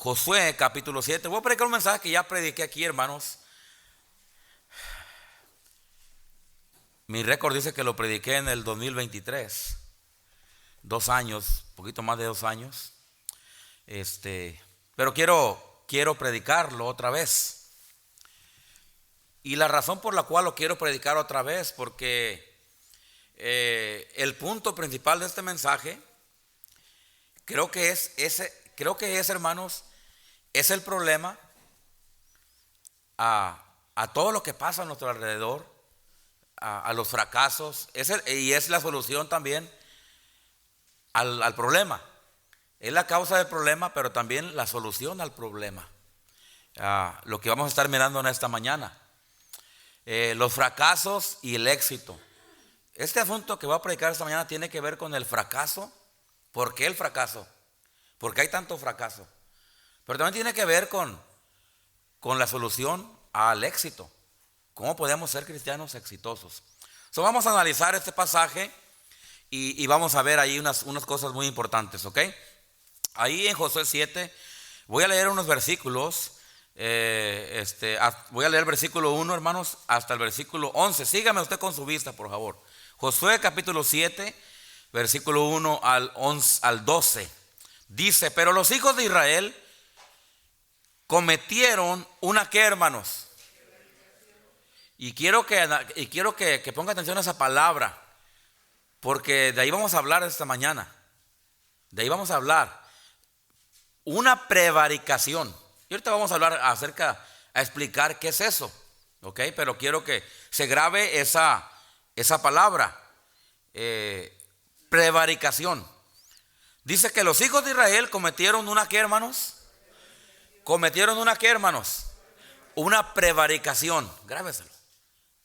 Josué capítulo 7. Voy a predicar un mensaje que ya prediqué aquí, hermanos. Mi récord dice que lo prediqué en el 2023. 2 años, poquito más de 2 años. Pero quiero predicarlo otra vez. Y la razón por la cual lo quiero predicar otra vez, porque el punto principal de este mensaje, creo que es, hermanos, es el problema a todo lo que pasa a nuestro alrededor, a los fracasos, y es la solución también al problema. Es la causa del problema, pero también la solución al problema. Lo que vamos a estar mirando en esta mañana. Los fracasos y el éxito. Este asunto que voy a predicar esta mañana tiene que ver con el fracaso. ¿Por qué el fracaso? ¿Por qué hay tanto fracaso? Pero también tiene que ver con la solución al éxito. ¿Cómo podemos ser cristianos exitosos? Vamos a analizar este pasaje y vamos a ver ahí unas cosas muy importantes, ¿ok? Ahí en Josué 7 voy a leer unos versículos. Voy a leer el versículo 1, hermanos, hasta el versículo 11. Sígame usted con su vista, por favor. Josué capítulo 7, versículo 1 al 12. Dice: pero los hijos de Israel cometieron una, ¿qué, hermanos? Y quiero que ponga atención a esa palabra, porque de ahí vamos a hablar esta mañana. De ahí vamos a hablar. Una prevaricación. Y ahorita vamos a hablar a explicar qué es eso, ¿ok? Pero quiero que se grabe esa palabra, prevaricación. Dice que los hijos de Israel cometieron una, ¿qué, hermanos? Cometieron una, ¿qué, hermanos? Una prevaricación. Grábeselo.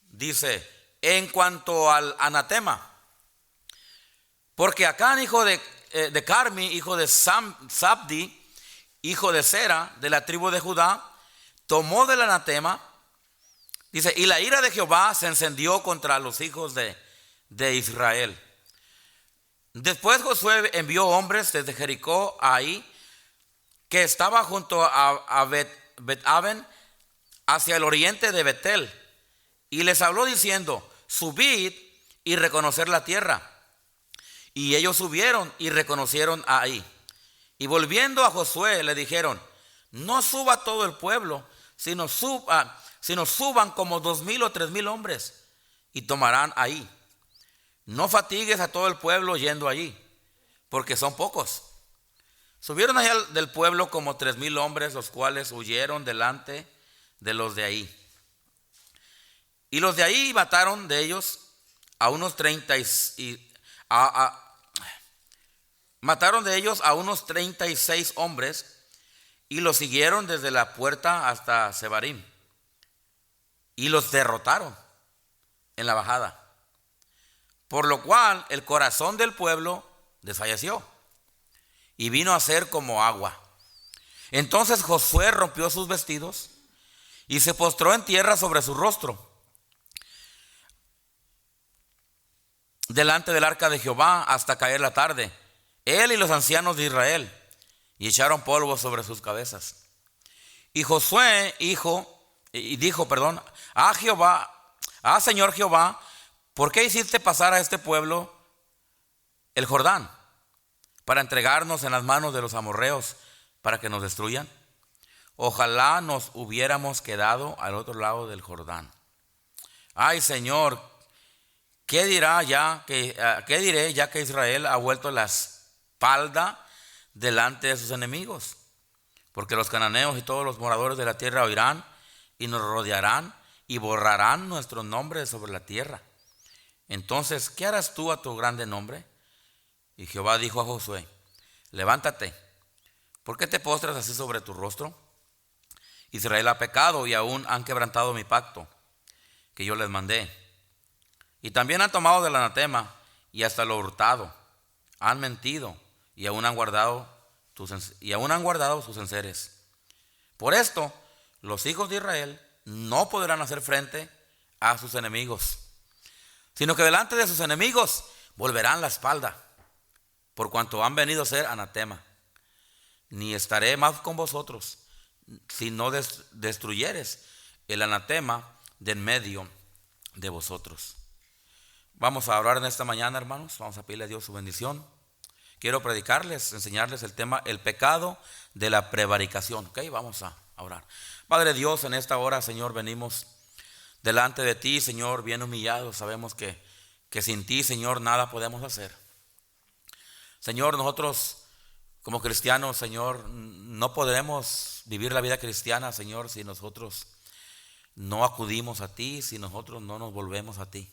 Dice: en cuanto al anatema, porque Acán, hijo de Carmi, hijo de Sabdi, hijo de Sera, de la tribu de Judá, tomó del anatema. Dice: y la ira de Jehová se encendió contra los hijos de Israel. Después Josué envió hombres desde Jericó a Ahí, que estaba junto a Bet-Aven, hacia el oriente de Betel, y les habló diciendo: subid y reconocer la tierra. Y ellos subieron y reconocieron a Ahí. Y volviendo a Josué le dijeron: no suba todo el pueblo, sino suban como 2,000 o 3,000 hombres, y tomarán Ahí. No fatigues a todo el pueblo yendo allí, porque son pocos. Subieron allá del pueblo como 3,000 hombres, los cuales huyeron delante de los de Ahí. Y los de Ahí mataron de ellos a unos 36 hombres, y los siguieron desde la puerta hasta Sebarim, y los derrotaron en la bajada, por lo cual el corazón del pueblo desfalleció y vino a ser como agua. Entonces Josué rompió sus vestidos y se postró en tierra sobre su rostro delante del arca de Jehová hasta caer la tarde, él y los ancianos de Israel, y echaron polvo sobre sus cabezas. Y Josué dijo: Señor Jehová, ¿por qué hiciste pasar a este pueblo el Jordán para entregarnos en las manos de los amorreos para que nos destruyan? Ojalá nos hubiéramos quedado al otro lado del Jordán. Ay, Señor, ¿qué diré ya que Israel ha vuelto la espalda delante de sus enemigos? Porque los cananeos y todos los moradores de la tierra oirán y nos rodearán y borrarán nuestros nombres sobre la tierra. Entonces, ¿qué harás tú a tu grande nombre? Y Jehová dijo a Josué: levántate, ¿por qué te postras así sobre tu rostro? Israel ha pecado y aún han quebrantado mi pacto que yo les mandé. Y también han tomado del anatema y hasta lo hurtado. Han mentido y aún han guardado sus enseres. Por esto, los hijos de Israel no podrán hacer frente a sus enemigos, sino que delante de sus enemigos volverán la espalda, por cuanto han venido a ser anatema. ni estaré más con vosotros, si no destruyeres el anatema de en medio de vosotros. Vamos a orar en esta mañana, hermanos. Vamos a pedirle a Dios su bendición. Quiero predicarles, enseñarles el tema, el pecado de la prevaricación. Ok, vamos a orar. Padre Dios, en esta hora, Señor, venimos delante de ti, Señor, bien humillados. Sabemos que sin ti, Señor, nada podemos hacer. Señor, nosotros como cristianos, Señor, no podremos vivir la vida cristiana, Señor, si nosotros no acudimos a ti, si nosotros no nos volvemos a ti.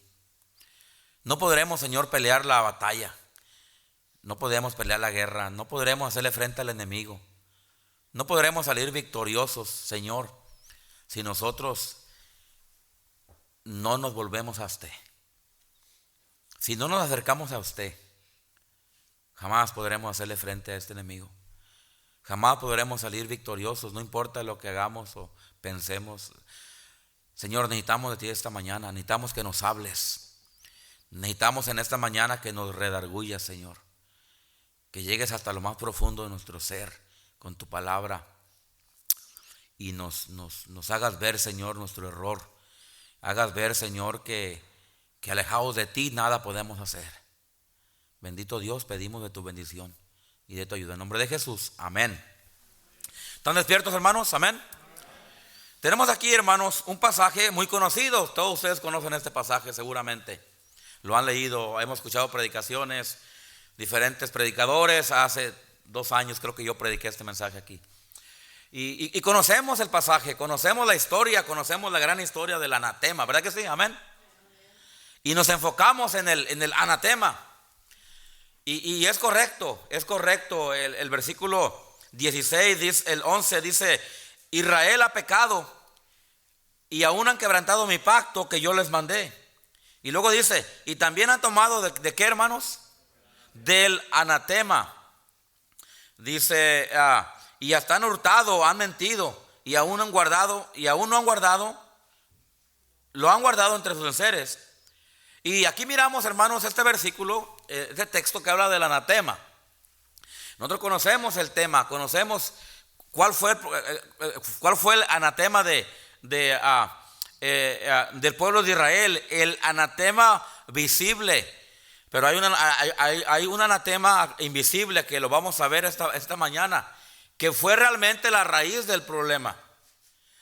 No podremos, Señor, pelear la batalla. No podremos pelear la guerra. No podremos hacerle frente al enemigo. No podremos salir victoriosos, Señor, si nosotros no nos volvemos a usted. Si no nos acercamos a usted, jamás podremos hacerle frente a este enemigo. Jamás podremos salir victoriosos, no importa lo que hagamos o pensemos. Señor, necesitamos de ti esta mañana. Necesitamos que nos hables. Necesitamos en esta mañana que nos redargullas, Señor. Que llegues hasta lo más profundo de nuestro ser con tu palabra y nos hagas ver, Señor, nuestro error. Hagas ver, Señor, que alejados de ti nada podemos hacer. Bendito Dios, pedimos de tu bendición y de tu ayuda. En nombre de Jesús, amén. ¿Están despiertos, hermanos? Amén. Tenemos aquí, hermanos, un pasaje muy conocido. Todos ustedes conocen este pasaje seguramente. Lo han leído, hemos escuchado predicaciones, diferentes predicadores. Hace 2 años creo que yo prediqué este mensaje aquí. Y conocemos el pasaje, conocemos la historia, conocemos la gran historia del anatema, ¿verdad que sí? Amén. Y nos enfocamos en el anatema. Y es correcto el versículo 16, el 11 dice: Israel ha pecado y aún han quebrantado mi pacto que yo les mandé. Y luego dice: y también han tomado ¿de qué, hermanos? Del anatema. Dice, y hasta han hurtado, han mentido, y aún no han guardado, lo han guardado entre sus enseres. Y aquí miramos, hermanos, este versículo, este texto que habla del anatema. Nosotros conocemos el tema, conocemos cuál fue el anatema del pueblo de Israel, el anatema visible. Pero hay un anatema invisible que lo vamos a ver esta mañana, que fue realmente la raíz del problema.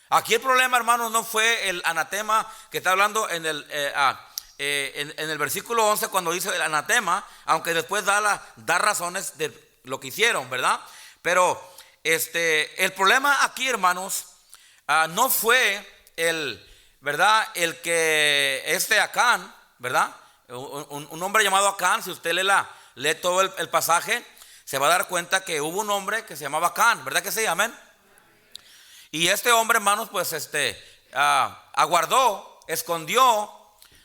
Aquí el problema, hermanos, no fue el anatema que está hablando en el versículo 11 cuando dice el anatema, aunque después da razones de lo que hicieron, ¿verdad? Pero el problema aquí, hermanos, no fue el que Acán, ¿verdad? Un hombre llamado Acán. Si usted lee todo el pasaje, se va a dar cuenta que hubo un hombre que se llamaba Acán, ¿verdad que sí? Amén. Y este hombre, hermanos, pues aguardó, escondió,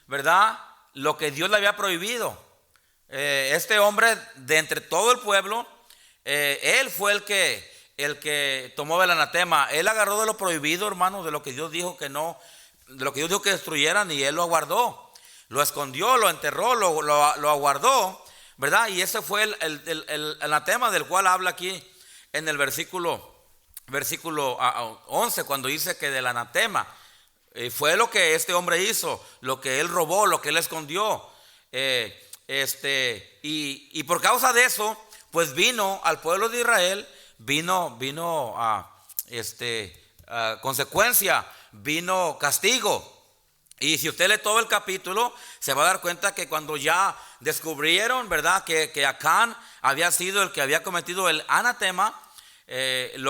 ¿verdad?, lo que Dios le había prohibido. Este hombre, de entre todo el pueblo, él fue el que tomó el anatema. Él agarró de lo prohibido, hermanos, de lo que Dios dijo que no, de lo que Dios dijo que destruyeran, y él lo aguardó. Lo escondió, lo enterró, lo aguardó, ¿verdad? Y ese fue el anatema del cual habla aquí en el versículo 11, cuando dice que del anatema fue lo que este hombre hizo, lo que él robó, lo que él escondió. Y por causa de eso, pues vino al pueblo de Israel, vino a consecuencia, vino castigo. Y si usted lee todo el capítulo, se va a dar cuenta que cuando ya descubrieron, ¿verdad?, que Acán había sido el que había cometido el anatema, el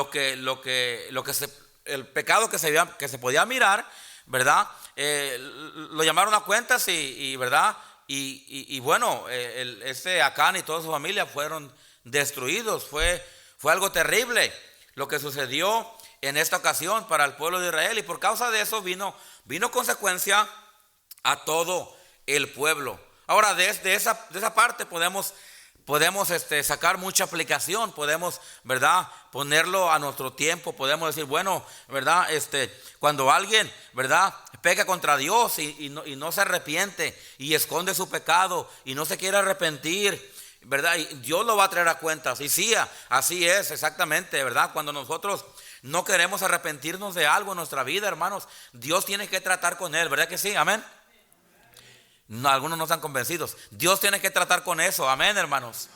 pecado que se podía mirar, ¿verdad? Lo llamaron a cuentas y ¿verdad? Y bueno, Acán y toda su familia fueron destruidos. Fue algo terrible lo que sucedió en esta ocasión para el pueblo de Israel, y por causa de eso vino consecuencia a todo el pueblo. Ahora, de esa parte podemos sacar mucha aplicación, podemos, ¿verdad?, ponerlo a nuestro tiempo. Podemos decir, bueno, ¿verdad?, cuando alguien, ¿verdad?, peca contra Dios y no se arrepiente y esconde su pecado y no se quiere arrepentir, ¿verdad? Y Dios lo va a traer a cuentas. Y sí, así es, exactamente, ¿verdad? Cuando nosotros no queremos arrepentirnos de algo en nuestra vida, hermanos, Dios tiene que tratar con él, ¿verdad que sí? Amén. No, algunos no están convencidos. Dios tiene que tratar con eso, amén, hermanos.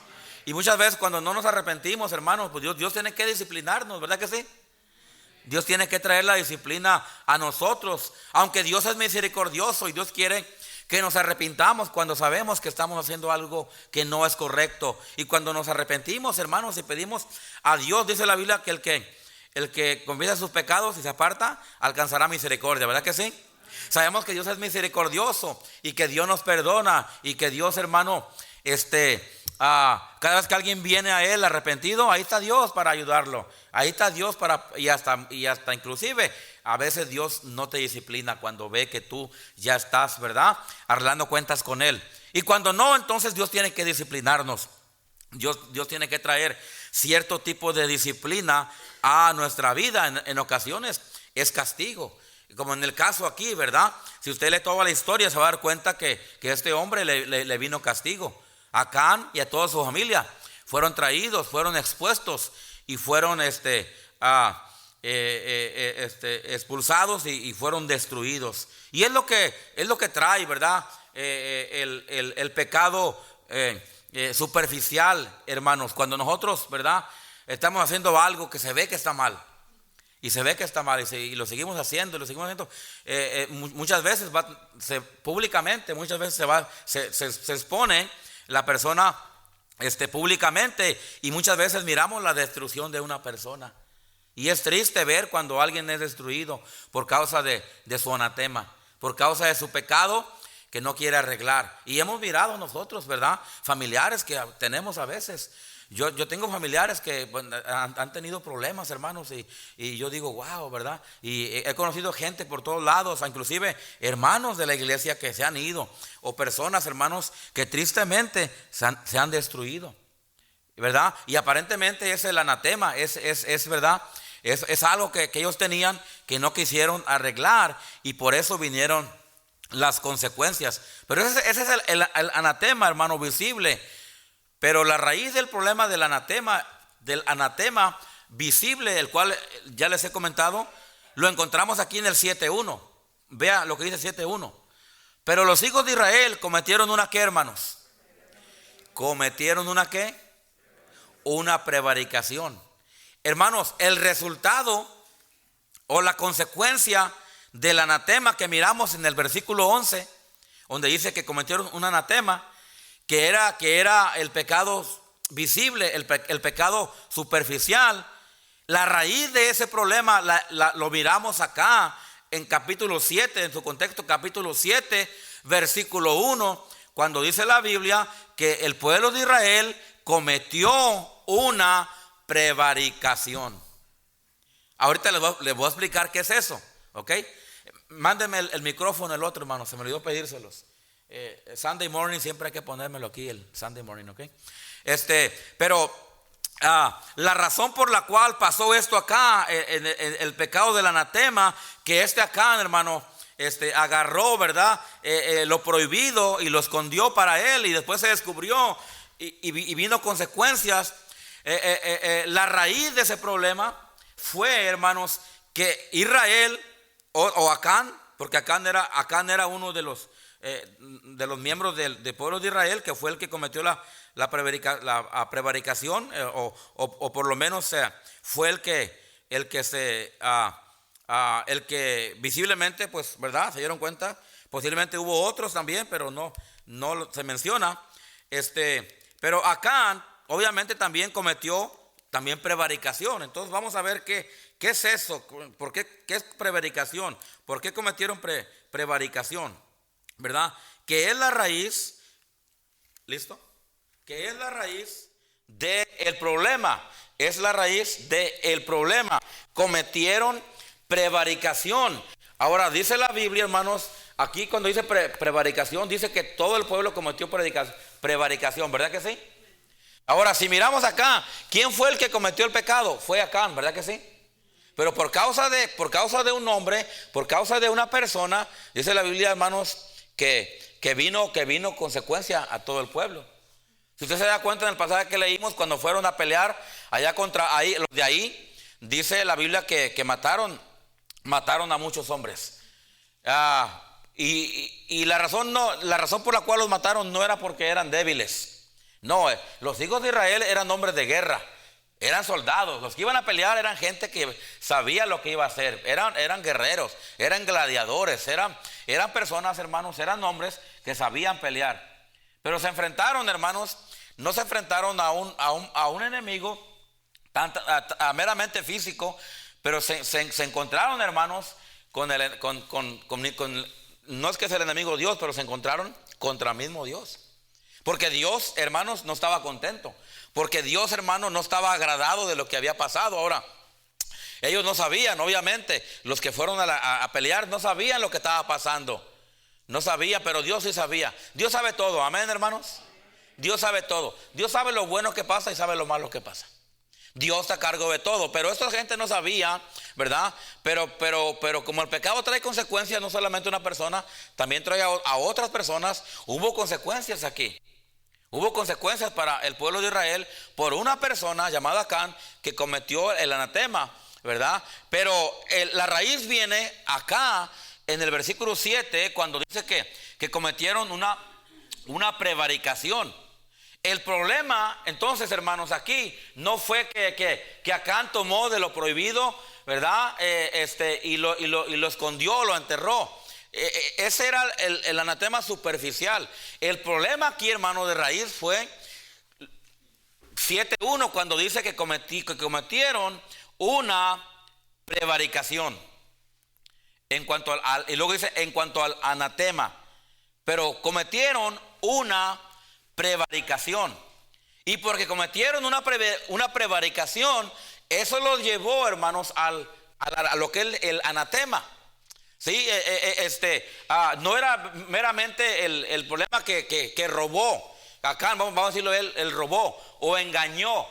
Y muchas veces cuando no nos arrepentimos, hermanos, pues Dios tiene que disciplinarnos, ¿verdad que sí? Dios tiene que traer la disciplina a nosotros, aunque Dios es misericordioso y Dios quiere que nos arrepintamos cuando sabemos que estamos haciendo algo que no es correcto. Y cuando nos arrepentimos, hermanos, y pedimos a Dios, dice la Biblia que el que confiesa sus pecados y se aparta, alcanzará misericordia, ¿verdad que sí? Sabemos que Dios es misericordioso y que Dios nos perdona y que Dios, hermano, cada vez que alguien viene a él arrepentido, ahí está Dios para ayudarlo. Ahí está Dios y hasta inclusive a veces Dios no te disciplina cuando ve que tú ya estás, ¿verdad?, arreglando cuentas con él. Y cuando no, entonces Dios tiene que disciplinarnos. Dios tiene que traer cierto tipo de disciplina a nuestra vida. En ocasiones es castigo, como en el caso aquí, ¿verdad? Si usted lee toda la historia se va a dar cuenta que este hombre le vino castigo. A Acán y a toda su familia fueron traídos, fueron expuestos y fueron expulsados y fueron destruidos. Y es lo que trae, ¿verdad? El pecado superficial, hermanos. Cuando nosotros, ¿verdad?, estamos haciendo algo que se ve que está mal. Y se ve que está mal y lo seguimos haciendo, muchas veces públicamente, muchas veces se expone la persona públicamente y muchas veces miramos la destrucción de una persona. Y es triste ver cuando alguien es destruido por causa de su anatema, por causa de su pecado que no quiere arreglar. Y hemos mirado nosotros, ¿verdad?, familiares que tenemos a veces. Yo tengo familiares que han tenido problemas, hermanos, y yo digo, wow, ¿verdad? Y he conocido gente por todos lados, inclusive hermanos de la iglesia que se han ido, o personas, hermanos, que tristemente se han destruido, ¿verdad? Y aparentemente es el anatema, es ¿verdad? Es algo que ellos tenían que no quisieron arreglar y por eso vinieron las consecuencias. Pero ese es el anatema, hermano, visible. Pero la raíz del problema del anatema visible, el cual ya les he comentado, lo encontramos aquí en el 7:1. Vea lo que dice 7:1. Pero los hijos de Israel cometieron una ¿qué, hermanos? Cometieron una ¿qué? Una prevaricación. Hermanos, el resultado o la consecuencia del anatema que miramos en el versículo 11, donde dice que cometieron un anatema, que era el pecado visible, el pecado superficial. La raíz de ese problema lo miramos acá en capítulo 7, en su contexto capítulo 7, versículo 1, cuando dice la Biblia que el pueblo de Israel cometió una prevaricación. Ahorita les voy a explicar qué es eso, ¿ok? Mándeme el micrófono, el otro, hermano, se me olvidó pedírselos. Sunday morning siempre hay que ponérmelo aquí, el Sunday morning, ¿ok? Pero la razón por la cual pasó esto acá, el pecado del anatema, que acá, hermano, agarró, ¿verdad?, lo prohibido y lo escondió para él y después se descubrió y vino consecuencias. La raíz de ese problema fue, hermanos, que Israel o Acán, porque Acán era uno de los miembros del pueblo de Israel, que fue el que cometió la prevaricación, o por lo menos fue el que visiblemente, pues, ¿verdad?, se dieron cuenta. Posiblemente hubo otros también, pero no se menciona. Pero Acán obviamente también cometió también prevaricación. Entonces vamos a ver qué es eso, qué es prevaricación, por qué cometieron prevaricación, ¿verdad? Que es la raíz, ¿listo? Que es la raíz del problema, es la raíz del problema. Cometieron prevaricación. Ahora dice la Biblia, hermanos, aquí cuando dice prevaricación, dice que todo el pueblo cometió prevaricación, ¿verdad que sí? Ahora, si miramos acá, ¿quién fue el que cometió el pecado? Fue Acán, ¿verdad que sí? Pero por causa de un hombre, por causa de una persona, dice la Biblia, hermanos, que vino consecuencia a todo el pueblo. Si usted se da cuenta en el pasaje que leímos, cuando fueron a pelear allá contra ahí, los de ahí, dice la Biblia que mataron a muchos hombres. Y la razón por la cual los mataron no era porque eran débiles. No, los hijos de Israel eran hombres de guerra, eran soldados. Los que iban a pelear eran gente que sabía lo que iba a hacer. Eran guerreros, eran gladiadores, eran personas, hermanos, eran hombres que sabían pelear. Pero se enfrentaron, hermanos, no se enfrentaron a un enemigo meramente físico, pero se encontraron, hermanos, no es que es el enemigo Dios, pero se encontraron contra el mismo Dios. Porque Dios, hermanos, no estaba contento. Porque Dios, hermanos, no estaba agradado de lo que había pasado. Ahora, ellos no sabían, obviamente, los que fueron a pelear no sabían lo que estaba pasando. No sabía, pero Dios sí sabía. Dios sabe todo, amén, hermanos. Dios sabe todo. Dios sabe lo bueno que pasa y sabe lo malo que pasa. Dios está a cargo de todo, pero esta gente no sabía, ¿verdad? Pero como el pecado trae consecuencias, no solamente a una persona, también trae a otras personas. Hubo consecuencias aquí. Hubo consecuencias para el pueblo de Israel por una persona llamada Acán que cometió el anatema, ¿verdad? Pero la raíz viene acá en el versículo 7, cuando dice que cometieron una prevaricación. El problema, entonces, hermanos, aquí no fue que Acán tomó de lo prohibido, ¿verdad? Y lo escondió, lo enterró. Ese era el anatema superficial. El problema aquí, hermano, de raíz fue 7:1, cuando dice que cometieron una prevaricación. Y luego dice en cuanto al anatema, pero cometieron una prevaricación. Y porque cometieron una prevaricación, eso los llevó, hermanos, a lo que es el anatema. Sí, no era meramente el problema que robó. Acá vamos a decirlo, él robó o engañó.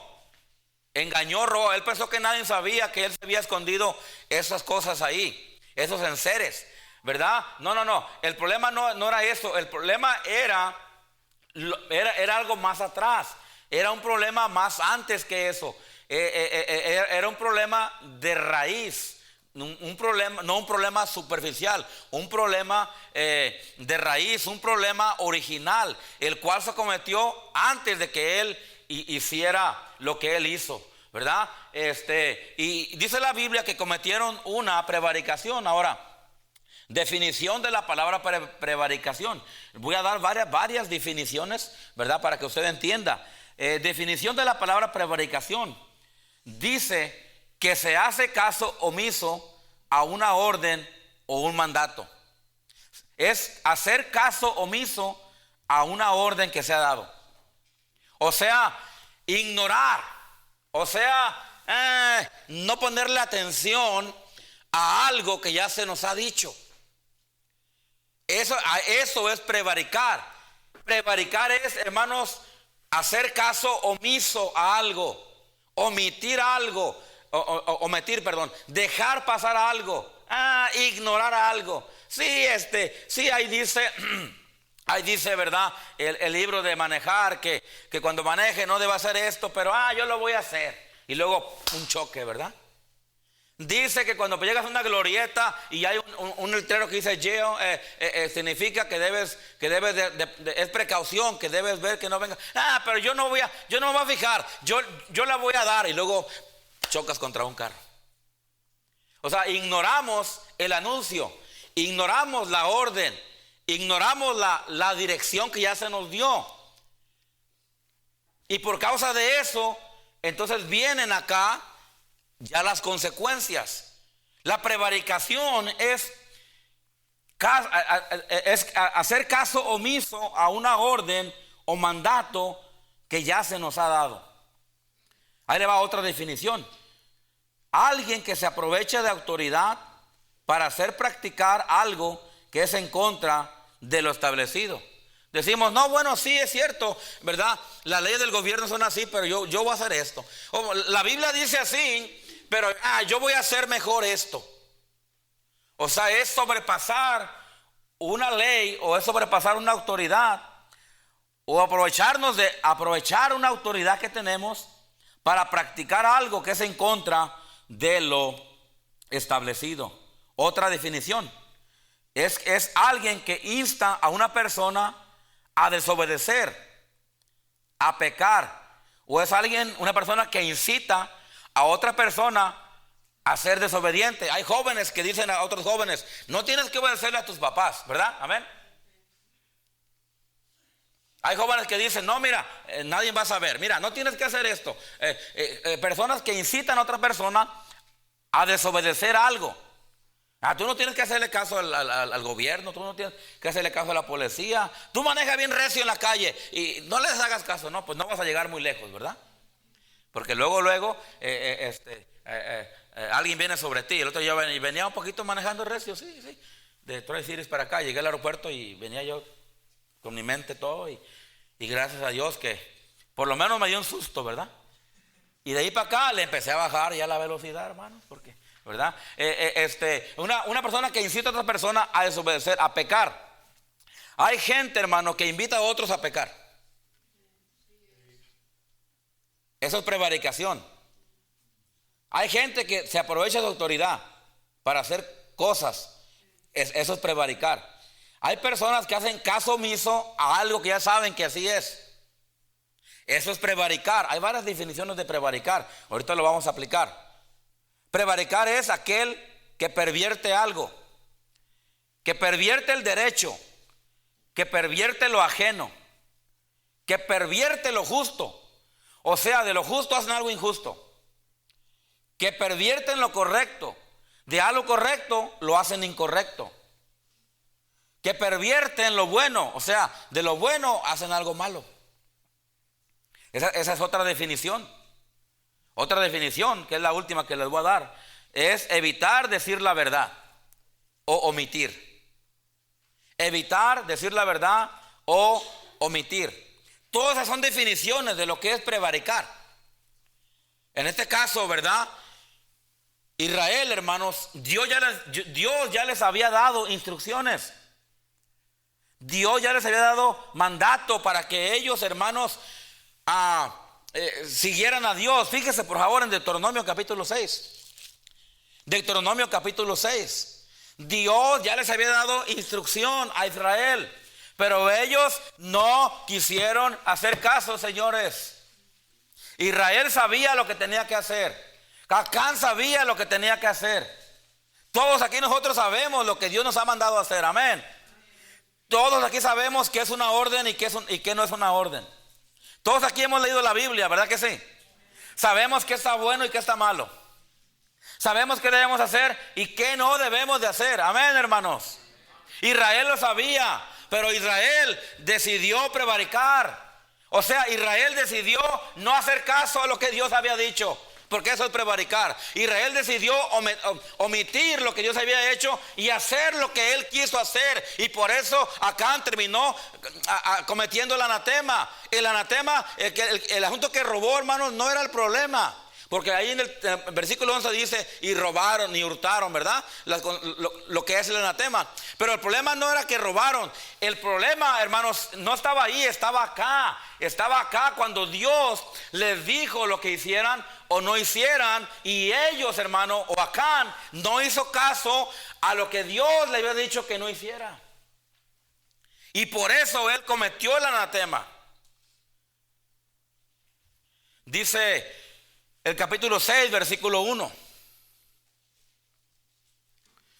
Robó. Él pensó que nadie sabía que él se había escondido esas cosas ahí, esos enseres, ¿verdad? No. El problema no era eso. El problema era algo más atrás. Era un problema más antes que eso. Era un problema de raíz. Un problema, no un problema superficial, un problema de raíz, un problema original, el cual se cometió antes de que él hiciera lo que él hizo, ¿verdad? Y dice la Biblia que cometieron una prevaricación. Ahora, definición de la palabra prevaricación. Voy a dar varias definiciones, ¿verdad? Para que usted entienda. Definición de la palabra prevaricación. Dice que se hace caso omiso a una orden o un mandato. Es hacer caso omiso a una orden que se ha dado. O sea, ignorar. O sea, no ponerle atención a algo que ya se nos ha dicho. Eso es prevaricar. Prevaricar es, hermanos, hacer caso omiso a algo, omitir algo, dejar pasar algo, ignorar algo. Sí, ahí dice, ¿verdad? El libro de manejar, que cuando maneje no debe hacer esto, pero yo lo voy a hacer. Y luego un choque, ¿verdad? Dice que cuando llegas a una glorieta y hay un letrero que dice significa que debes es precaución, que debes ver que no venga. Pero yo no me voy a fijar, yo la voy a dar, y luego chocas contra un carro. O sea, ignoramos el anuncio, ignoramos la orden, ignoramos la dirección que ya se nos dio. Y por causa de eso, entonces vienen acá ya las consecuencias. La prevaricación es hacer caso omiso a una orden o mandato que ya se nos ha dado. Ahí le va otra definición. Alguien que se aprovecha de autoridad para hacer practicar algo que es en contra de lo establecido. Decimos, no, bueno, sí es cierto, ¿verdad? Las leyes del gobierno son así, pero yo voy a hacer esto. O la Biblia dice así, pero yo voy a hacer mejor esto. O sea, es sobrepasar una ley o es sobrepasar una autoridad o aprovecharnos de aprovechar una autoridad que tenemos para practicar algo que es en contra de lo establecido. Otra definición es alguien que insta a una persona a desobedecer, a pecar, o es una persona que incita a otra persona a ser desobediente. Hay jóvenes que dicen a otros jóvenes: no tienes que obedecerle a tus papás, ¿verdad? Amén. Hay jóvenes que dicen: no, mira, nadie va a saber, mira, no tienes que hacer esto. Personas que incitan a otra persona a desobedecer algo. Tú no tienes que hacerle caso al gobierno, tú no tienes que hacerle caso a la policía. Tú manejas bien recio en la calle y no les hagas caso. No, pues no vas a llegar muy lejos, ¿verdad? Porque luego alguien viene sobre ti. El otro día venía un poquito manejando recio, sí, de Troy Cities para acá. Llegué al aeropuerto y venía yo con mi mente todo, y gracias a Dios que por lo menos me dio un susto, ¿verdad? Y de ahí para acá le empecé a bajar ya la velocidad, hermanos, porque, ¿verdad? Una persona que incita a otra persona a desobedecer, a pecar. Hay gente, hermano, que invita a otros a pecar. Eso es prevaricación. Hay gente que se aprovecha de su autoridad para hacer cosas. Eso es prevaricar. Hay personas que hacen caso omiso a algo que ya saben que así es. Eso es prevaricar. Hay varias definiciones de prevaricar. Ahorita lo vamos a aplicar. Prevaricar es aquel que pervierte algo, que pervierte el derecho, que pervierte lo ajeno, que pervierte lo justo. O sea, de lo justo hacen algo injusto. Que pervierten lo correcto. De algo correcto lo hacen incorrecto. Que pervierten lo bueno, o sea, de lo bueno hacen algo malo. Esa es otra definición. Otra definición, que es la última que les voy a dar, es evitar decir la verdad o omitir. Evitar decir la verdad o omitir. Todas esas son definiciones de lo que es prevaricar. En este caso, ¿verdad? Israel, hermanos, Dios ya les había dado instrucciones. Dios ya les había dado mandato para que ellos, hermanos, siguieran a Dios. Fíjese por favor en Deuteronomio capítulo 6. Deuteronomio capítulo 6. Dios ya les había dado instrucción a Israel, pero ellos no quisieron hacer caso, señores. Israel sabía lo que tenía que hacer. Acán sabía lo que tenía que hacer. Todos aquí nosotros sabemos lo que Dios nos ha mandado a hacer. Amén. Todos aquí sabemos qué es una orden y qué no es una orden. Todos aquí hemos leído la Biblia, ¿verdad que sí? Sabemos qué está bueno y qué está malo. Sabemos qué debemos hacer y qué no debemos de hacer. Amén, hermanos. Israel lo sabía, pero Israel decidió prevaricar. O sea, Israel decidió no hacer caso a lo que Dios había dicho, porque eso es prevaricar. Israel decidió omitir lo que Dios había hecho y hacer lo que él quiso hacer. Y por eso Acán terminó cometiendo el anatema. El anatema, el asunto que robó, hermanos, no era el problema. Porque ahí en el versículo 11 dice: y robaron y hurtaron, ¿verdad? Lo que es el anatema. Pero el problema no era que robaron. El problema, hermanos, no estaba ahí, estaba acá. Estaba acá cuando Dios les dijo lo que hicieran o no hicieran. Y ellos, hermano, o Acán no hizo caso a lo que Dios le había dicho que no hiciera. Y por eso él cometió el anatema. Dice el capítulo 6, versículo 1.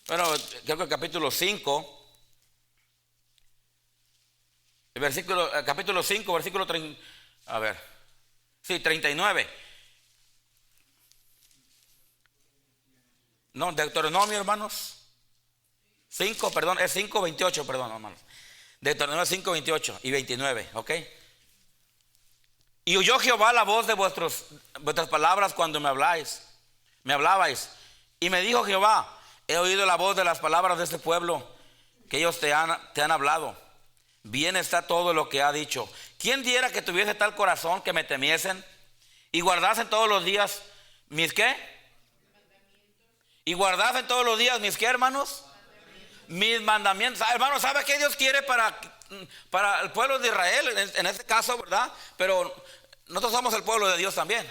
Bueno, creo que el capítulo 5. El capítulo 5, versículo 30. A ver. Sí, 39. No, Deuteronomio, hermanos. 5, perdón, es 5, 28, perdón, hermanos. Deuteronomio 5, 28 y 29, ¿ok? Y oyó Jehová la voz de vuestras palabras cuando me hablabais. Y me dijo Jehová: he oído la voz de las palabras de este pueblo, que ellos te han hablado. Bien está todo lo que ha dicho. ¿Quién diera que tuviese tal corazón que me temiesen y guardasen todos los días mis qué? Y guardasen todos los días mis qué, hermanos? Mis mandamientos. Hermanos, ¿sabe qué Dios quiere para para el pueblo de Israel, en este caso, ¿verdad? Pero nosotros somos el pueblo de Dios también.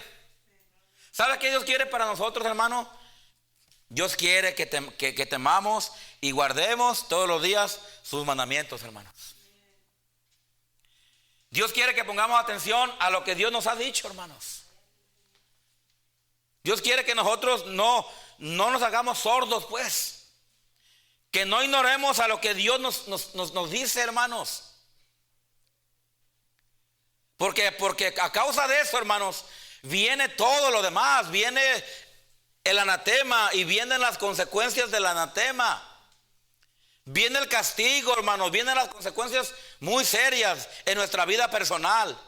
¿Sabe qué Dios quiere para nosotros, hermano? Dios quiere que temamos y guardemos todos los días sus mandamientos, hermanos. Dios quiere que pongamos atención a lo que Dios nos ha dicho, hermanos. Dios quiere que nosotros no nos hagamos sordos, pues. Que no ignoremos a lo que Dios nos dice, hermanos. Porque a causa de eso, hermanos, viene todo lo demás. Viene el anatema y vienen las consecuencias del anatema. Viene el castigo, hermanos. Vienen las consecuencias muy serias en nuestra vida personal.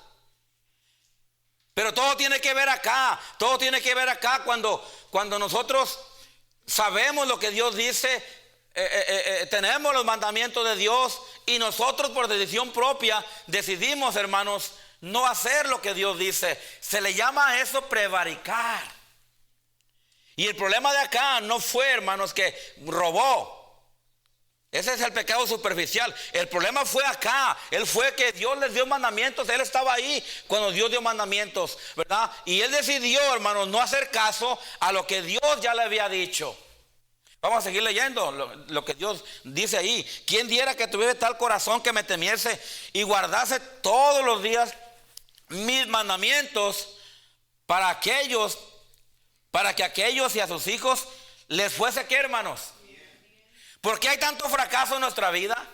Pero todo tiene que ver acá. Todo tiene que ver acá cuando nosotros sabemos lo que Dios dice. Tenemos los mandamientos de Dios y nosotros por decisión propia decidimos, hermanos, no hacer lo que Dios dice. Se le llama a eso prevaricar. Y el problema de acá no fue, hermanos, que robó. Ese es el pecado superficial. El problema fue acá. Él fue que Dios les dio mandamientos. Él estaba ahí cuando Dios dio mandamientos, ¿verdad? Y él decidió, hermanos, no hacer caso a lo que Dios ya le había dicho. Vamos a seguir leyendo lo que Dios dice ahí. ¿Quién diera que tuviera tal corazón que me temiese y guardase todos los días mis mandamientos para que aquellos y a sus hijos les fuese qué, hermanos? ¿Por qué hay tanto fracaso en nuestra vida?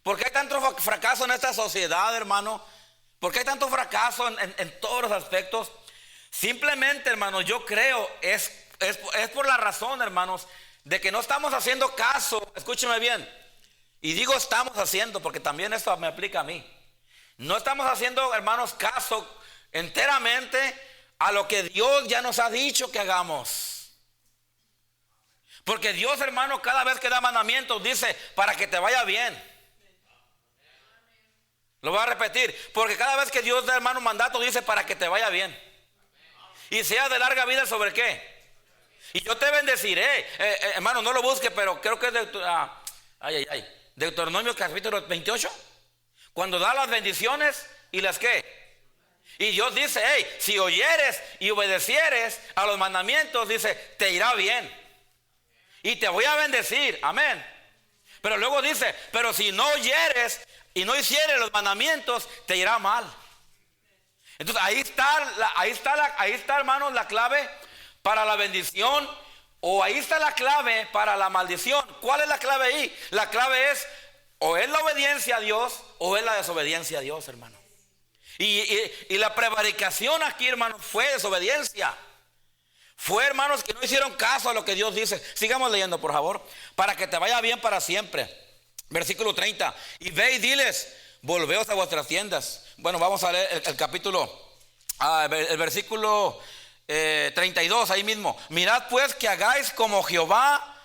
¿Por qué hay tanto fracaso en esta sociedad, hermano? ¿Por qué hay tanto fracaso en todos los aspectos? Simplemente, hermanos, yo creo es por la razón, hermanos, de que no estamos haciendo caso. Escúcheme bien. Y digo estamos haciendo porque también esto me aplica a mí. No estamos haciendo, hermanos, caso enteramente a lo que Dios ya nos ha dicho que hagamos. Porque Dios, hermano, cada vez que da mandamientos dice para que te vaya bien. Lo voy a repetir. Porque cada vez que Dios da, hermano, mandato dice para que te vaya bien. Y sea de larga vida sobre qué. Y yo te bendeciré. Hermano, no lo busque, pero creo que es Deuteronomio capítulo 28. Cuando da las bendiciones y las qué. Y Dios dice, hey, si oyeres y obedecieres a los mandamientos, dice, te irá bien. Y te voy a bendecir, amén. Pero luego dice, pero si no oyeres y no hicieres los mandamientos, te irá mal. Entonces ahí está, hermanos, la clave para la bendición, o ahí está la clave para la maldición. ¿Cuál es la clave ahí? La clave es, o es la obediencia a Dios, o es la desobediencia a Dios, hermano. Y la prevaricación aquí, hermanos, fue desobediencia. Fue, hermanos, que no hicieron caso a lo que Dios dice. Sigamos leyendo, por favor. Para que te vaya bien para siempre. Versículo 30. Y ve y diles, volveos a vuestras tiendas. Bueno, vamos a leer el capítulo, el versículo 32, ahí mismo. Mirad pues que hagáis como Jehová.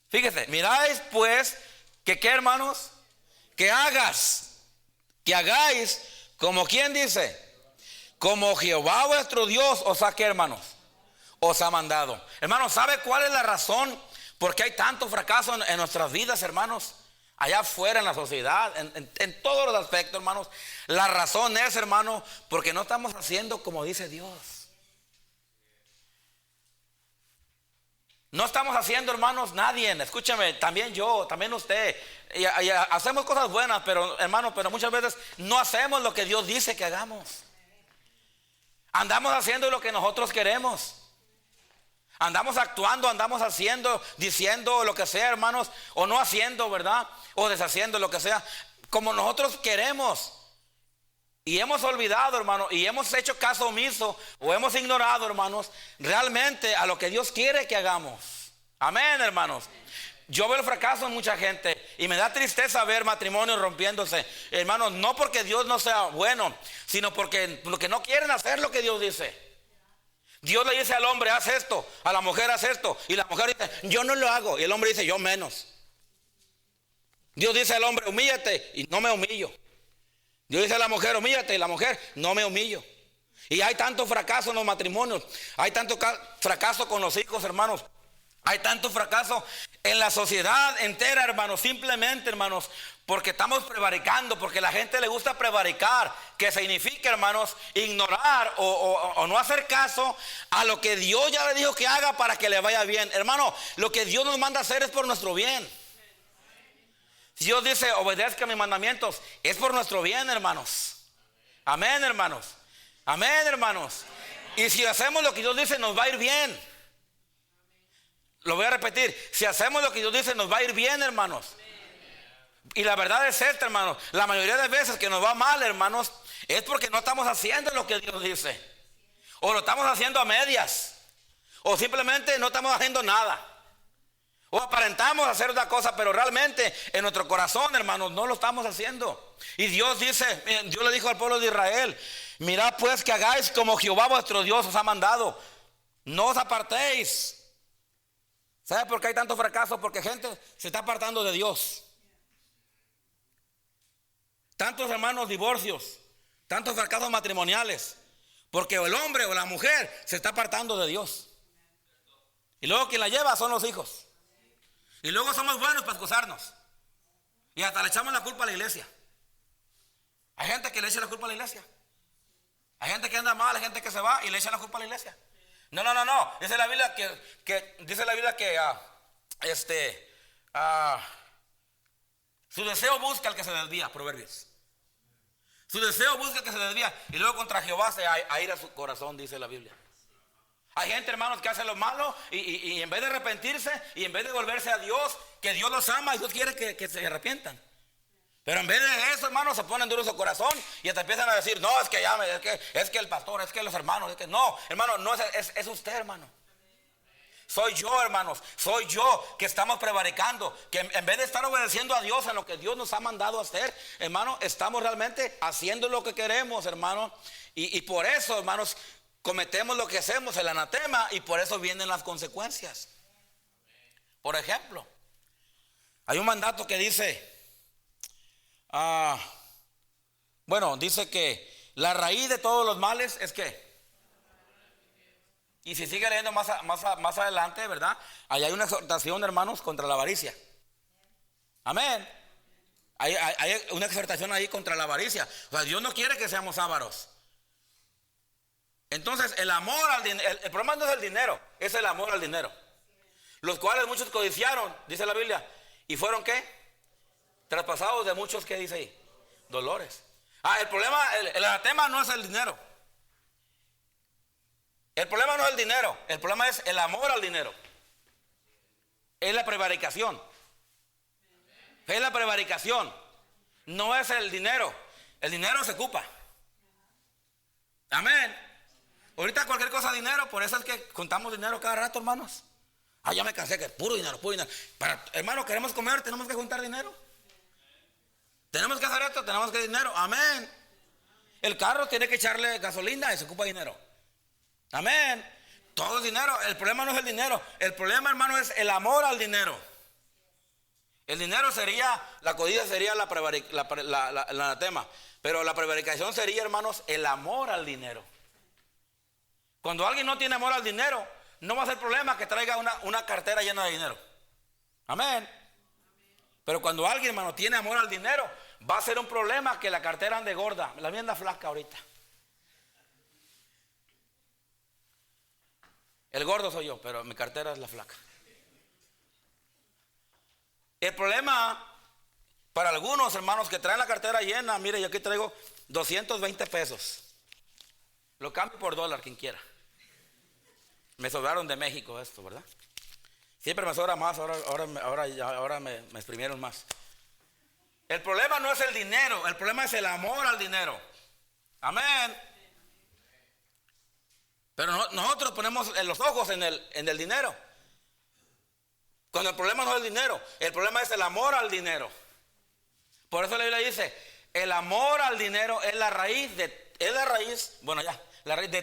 Fíjese, miráis pues que qué, hermanos, que hagáis como quien dice, como Jehová vuestro Dios os ha, ¿qué, hermanos? Os ha mandado. Hermanos, ¿sabe cuál es la razón por qué hay tanto fracaso en nuestras vidas, hermanos? Allá afuera en la sociedad, en todos los aspectos, hermanos. La razón es, hermano, porque no estamos haciendo como dice Dios. No estamos haciendo, hermanos, nadie. Escúchame, también yo, también usted. Y hacemos cosas buenas, pero, hermano, pero muchas veces no hacemos lo que Dios dice que hagamos. Andamos haciendo lo que nosotros queremos. Andamos actuando, andamos haciendo, diciendo lo que sea, hermanos, o no haciendo, ¿verdad? O deshaciendo lo que sea, como nosotros queremos. Y hemos olvidado, hermano, y hemos hecho caso omiso, o hemos ignorado, hermanos, realmente a lo que Dios quiere que hagamos. Amén, hermanos. Yo veo el fracaso en mucha gente y me da tristeza ver matrimonios rompiéndose, hermanos, no porque Dios no sea bueno, sino porque no quieren hacer lo que Dios dice. Dios le dice al hombre, haz esto, a la mujer, haz esto, y la mujer dice, yo no lo hago, y el hombre dice, yo menos. Dios dice al hombre, humíllate, y no me humillo. Dios dice a la mujer, humíllate, y la mujer, no me humillo. Y hay tanto fracaso en los matrimonios, hay tanto fracaso con los hijos, hermanos, Hay tanto fracaso en la sociedad entera, hermanos, simplemente, hermanos, porque estamos prevaricando, porque a la gente le gusta prevaricar, que significa, hermanos, ignorar o no hacer caso a lo que Dios ya le dijo que haga para que le vaya bien. Hermano, lo que Dios nos manda a hacer es por nuestro bien. Si Dios dice, obedezca mis mandamientos, es por nuestro bien, hermanos. Amén, hermanos. Amén, hermanos. Y si hacemos lo que Dios dice, nos va a ir bien. Lo voy a repetir, si hacemos lo que Dios dice, nos va a ir bien, hermanos. Y la verdad es esta, hermanos, la mayoría de veces que nos va mal, hermanos, es porque no estamos haciendo lo que Dios dice, o lo estamos haciendo a medias, o simplemente no estamos haciendo nada, o aparentamos hacer una cosa, pero realmente en nuestro corazón, hermanos, no lo estamos haciendo. Y Dios dice, Dios le dijo al pueblo de Israel, mirad pues que hagáis como Jehová vuestro Dios os ha mandado, no os apartéis. ¿Sabe por qué hay tanto fracaso? Porque gente se está apartando de Dios. Tantos, hermanos, divorcios, tantos fracasos matrimoniales, porque el hombre o la mujer se está apartando de Dios. Y luego quien la lleva son los hijos. Y luego somos buenos para excusarnos. Y hasta le echamos la culpa a la iglesia. Hay gente que le echa la culpa a la iglesia. Hay gente que anda mal, hay gente que se va y le echa la culpa a la iglesia. No. Dice la Biblia que su deseo busca al que se desvía, Proverbios. Su deseo busca al que se desvía y luego contra Jehová se aira su corazón, dice la Biblia. Hay gente, hermanos, que hace lo malo y en vez de arrepentirse y en vez de volverse a Dios, que Dios los ama y Dios quiere que se arrepientan. Pero en vez de eso, hermanos, se ponen duros su corazón y hasta empiezan a decir, no, es que el pastor, es que los hermanos, es que no, hermano, no es usted, hermano. Soy yo, hermanos, soy yo que estamos prevaricando, que en vez de estar obedeciendo a Dios en lo que Dios nos ha mandado a hacer, hermano, estamos realmente haciendo lo que queremos, hermano. Y por eso, hermanos, cometemos lo que hacemos, el anatema, y por eso vienen las consecuencias. Por ejemplo, hay un mandato que dice, dice que la raíz de todos los males es ¿qué? Y si sigue leyendo más adelante, ¿verdad? Ahí hay una exhortación, hermanos, contra la avaricia. Amén. Hay una exhortación ahí contra la avaricia. O sea, Dios no quiere que seamos ávaros. Entonces, el amor al dinero, el problema no es el dinero, es el amor al dinero. Los cuales muchos codiciaron, dice la Biblia, y fueron ¿qué? Traspasados de muchos, ¿qué dice ahí? Dolores. El problema, el anatema no es el dinero. El problema no es el dinero, el problema es el amor al dinero. Es la prevaricación. Es la prevaricación. No es el dinero. El dinero se ocupa. Amén. Ahorita cualquier cosa dinero, por eso es que contamos dinero cada rato, hermanos. Ya me cansé, que puro dinero. Hermano, queremos comer, tenemos que juntar dinero. Tenemos que hacer esto, tenemos que dinero. Amén. El carro tiene que echarle gasolina y se ocupa dinero. Amén. Todo es dinero. El problema no es el dinero. El problema, hermano, es el amor al dinero. El dinero sería, la codicia sería el anatema. Pero la prevaricación sería, hermanos, el amor al dinero. Cuando alguien no tiene amor al dinero, no va a ser problema que traiga una cartera llena de dinero. Amén. Pero cuando alguien, hermano, tiene amor al dinero, va a ser un problema que la cartera ande gorda. La mía anda flaca ahorita. El gordo soy yo, pero mi cartera es la flaca. El problema para algunos, hermanos, que traen la cartera llena, mire, yo aquí traigo 220 pesos. Lo cambio por dólar, quien quiera. Me sobraron de México esto, ¿verdad? Siempre me sobra más, ahora me exprimieron más. El problema no es el dinero, el problema es el amor al dinero. Amén. Pero nosotros ponemos los ojos en el dinero. Cuando el problema no es el dinero, el problema es el amor al dinero. Por eso la Biblia dice, el amor al dinero es la raíz de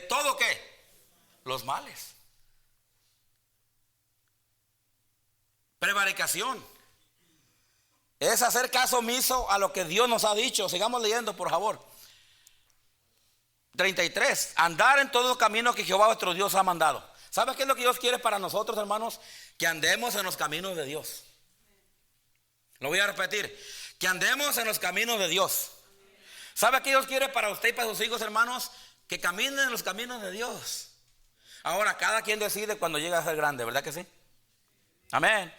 todo ¿qué? Los males. Prevaricación es hacer caso omiso a lo que Dios nos ha dicho. Sigamos leyendo, por favor. 33. Andar en todo camino que Jehová vuestro Dios ha mandado. ¿Sabe qué es lo que Dios quiere para nosotros, hermanos? Que andemos en los caminos de Dios. Lo voy a repetir, que andemos en los caminos de Dios. ¿Sabe qué Dios quiere para usted y para sus hijos, hermanos? Que caminen en los caminos de Dios. Ahora, cada quien decide cuando llega a ser grande, ¿verdad que sí? Amén.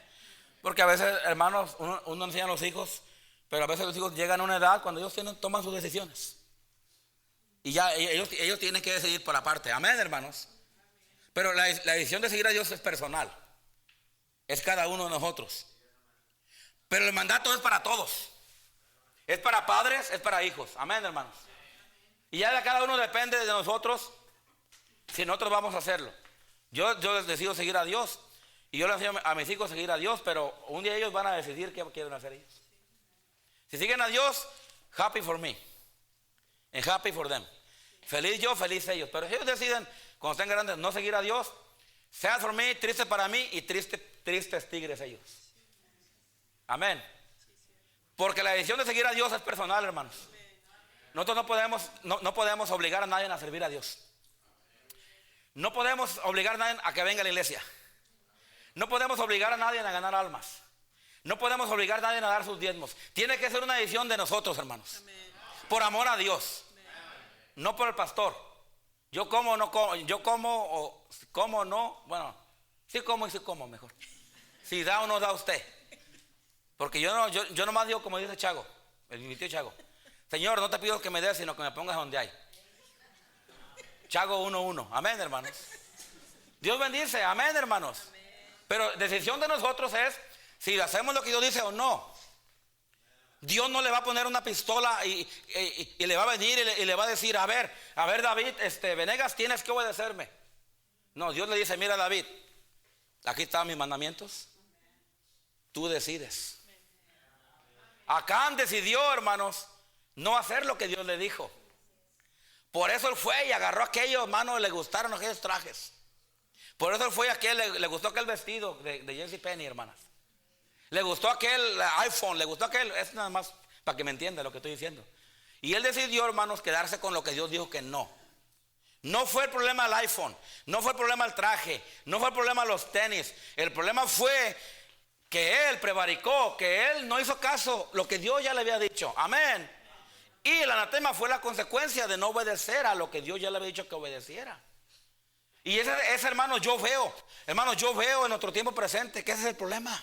Porque a veces, hermanos, uno enseña a los hijos, pero a veces los hijos llegan a una edad cuando ellos toman sus decisiones. Y ya ellos tienen que decidir por aparte. Amén, hermanos. Pero la decisión de seguir a Dios es personal. Es cada uno de nosotros. Pero el mandato es para todos. Es para padres, es para hijos. Amén, hermanos. Y ya de cada uno depende de nosotros si nosotros vamos a hacerlo. Yo decido seguir a Dios. Y yo les enseño a mis hijos a seguir a Dios. Pero un día ellos van a decidir qué quieren hacer ellos. Si siguen a Dios, happy for me. And happy for them. Feliz yo, feliz ellos. Pero si ellos deciden, cuando estén grandes, no seguir a Dios, sad for me, triste para mí y tristes tigres ellos. Amén. Porque la decisión de seguir a Dios es personal, hermanos. Nosotros no podemos obligar a nadie a servir a Dios. No podemos obligar a nadie a que venga a la iglesia. No podemos obligar a nadie a ganar almas. No podemos obligar a nadie a dar sus diezmos. Tiene que ser una decisión de nosotros, hermanos. Por amor a Dios. No por el pastor. Yo como, no como. Yo como o como no. Bueno, sí como y sí como mejor. Si da o no da usted. Porque yo nomás digo como dice Chago, mi tío Chago. Señor, no te pido que me des, sino que me pongas donde hay. Chago 1:1. Amén, hermanos. Dios bendice. Amén, hermanos. Pero decisión de nosotros es si hacemos lo que Dios dice o no. Dios no le va a poner una pistola y le va a venir y le va a decir, a ver David, Venegas, tienes que obedecerme. No, Dios le dice, mira David, aquí están mis mandamientos. Tú decides. Acán decidió, hermanos, no hacer lo que Dios le dijo. Por eso él fue y agarró aquello, hermanos, le gustaron aquellos trajes. Por eso él fue le gustó aquel vestido de JCPenney, hermanas. Le gustó aquel iPhone, le gustó aquel, es nada más para que me entienda lo que estoy diciendo. Y él decidió, hermanos, quedarse con lo que Dios dijo que no. No fue el problema el iPhone, no fue el problema el traje, no fue el problema los tenis. El problema fue que él prevaricó, que él no hizo caso lo que Dios ya le había dicho. Amén. Y el anatema fue la consecuencia de no obedecer a lo que Dios ya le había dicho que obedeciera. Y ese hermano, yo veo en nuestro tiempo presente que ese es el problema.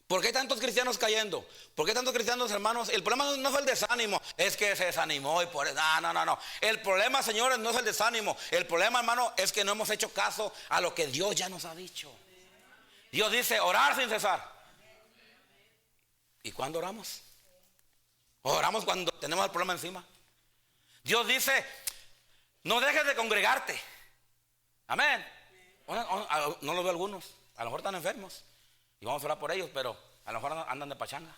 ¿Por qué hay tantos cristianos cayendo? ¿Por qué tantos cristianos, hermanos? El problema no fue el desánimo, es que se desanimó y por eso. No. El problema, señores, no es el desánimo. El problema, hermano, es que no hemos hecho caso a lo que Dios ya nos ha dicho. Dios dice, orar sin cesar. ¿Y cuándo oramos? Oramos cuando tenemos el problema encima. Dios dice, no dejes de congregarte. Amén. No lo veo algunos, a lo mejor están enfermos. Y vamos a orar por ellos, pero a lo mejor andan de pachanga.